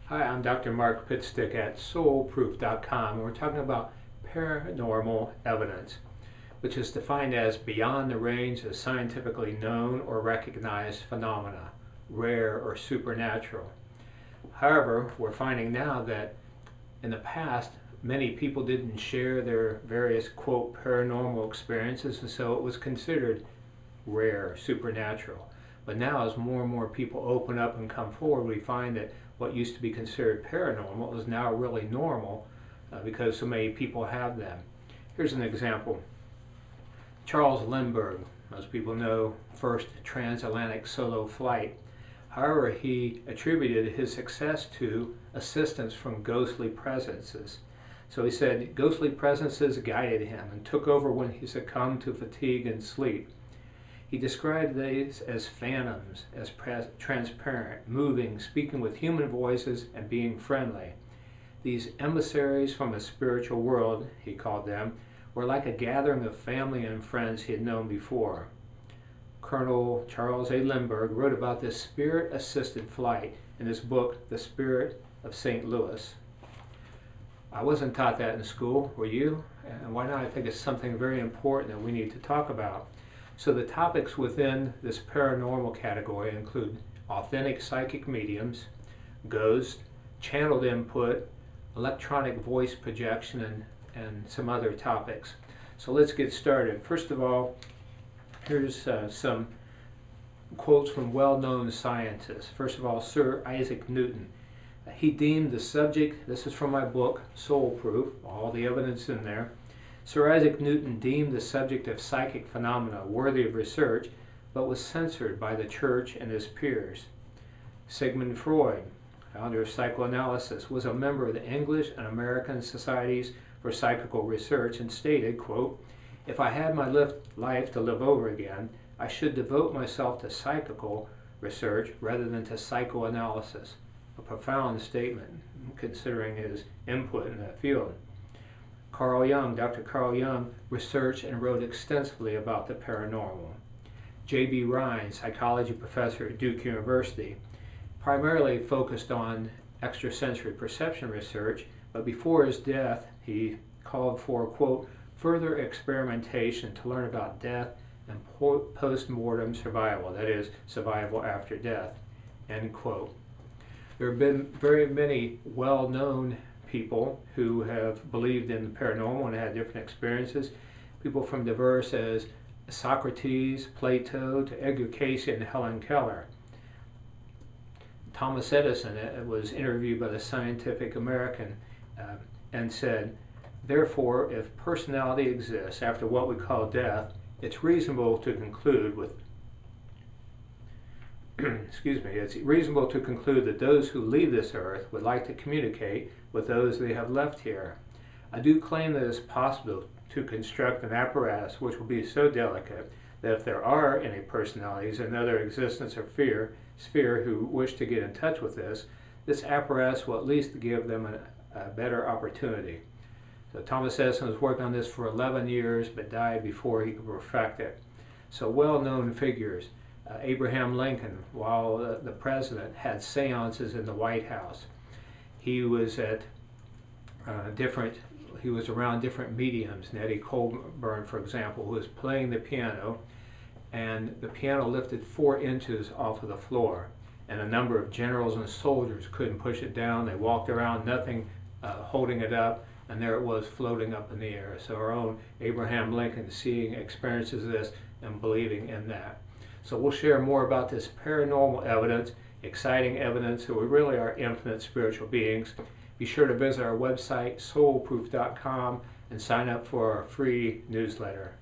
Hi, I'm Dr. Mark Pitstick at soulproof.com, and we're talking about paranormal evidence, which is defined as beyond the range of scientifically known or recognized phenomena, rare or supernatural. However, we're finding now that in the past, many people didn't share their various, quote, paranormal experiences, and so it was considered rare, supernatural. But now, as more and more people open up and come forward, we find that what used to be considered paranormal is now really normal because so many people have them. Here's an example. Charles Lindbergh, most people know, first transatlantic solo flight. However, he attributed his success to assistance from ghostly presences. So he said ghostly presences guided him and took over when he succumbed to fatigue and sleep. He described these as phantoms, as transparent, moving, speaking with human voices, and being friendly. These emissaries from a spiritual world, he called them, were like a gathering of family and friends he had known before. Colonel Charles A. Lindbergh wrote about this spirit-assisted flight in his book, The Spirit of St. Louis. I wasn't taught that in school, were you? And why not? I think it's something very important that we need to talk about. So the topics within this paranormal category include authentic psychic mediums, ghosts, channeled input, electronic voice projection, and some other topics. So let's get started. First of all, here's some quotes from well-known scientists. First of all, Sir Isaac Newton. He deemed the subject, this is from my book, Soul Proof, all the evidence in there. Sir Isaac Newton deemed the subject of psychic phenomena worthy of research, but was censored by the church and his peers. Sigmund Freud, founder of psychoanalysis, was a member of the English and American Societies for Psychical Research and stated, quote, "If I had my life to live over again, I should devote myself to psychical research rather than to psychoanalysis." A profound statement, considering his input in that field. Carl Jung, Dr. Carl Jung, researched and wrote extensively about the paranormal. J.B. Rhine, psychology professor at Duke University, primarily focused on extrasensory perception research, but before his death, he called for, quote, further experimentation to learn about death and post-mortem survival, that is, survival after death, end quote. There have been very many well-known people who have believed in the paranormal and had different experiences. People from diverse as Socrates, Plato, to Edgar Cayce and Helen Keller. Thomas Edison was interviewed by the Scientific American and said, "Therefore, if personality exists after what we call death, it's reasonable to conclude with it's reasonable to conclude that those who leave this earth would like to communicate with those they have left here. I do claim that it is possible to construct an apparatus which will be so delicate that if there are any personalities in another existence or sphere who wish to get in touch with this apparatus will at least give them a better opportunity." So Thomas Edison was working on this for 11 years but died before he could perfect it. So well-known figures. Abraham Lincoln, while the president, had seances in the White House. He was at he was around different mediums. Nettie Colburn, for example, who was playing the piano, and the piano lifted 4 inches off of the floor, and a number of generals and soldiers couldn't push it down. They walked around, nothing holding it up, and there it was floating up in the air. So our own Abraham Lincoln seeing experiences of this and believing in that. So we'll share more about this paranormal evidence, exciting evidence that we really are infinite spiritual beings. Be sure to visit our website, soulproof.com, and sign up for our free newsletter.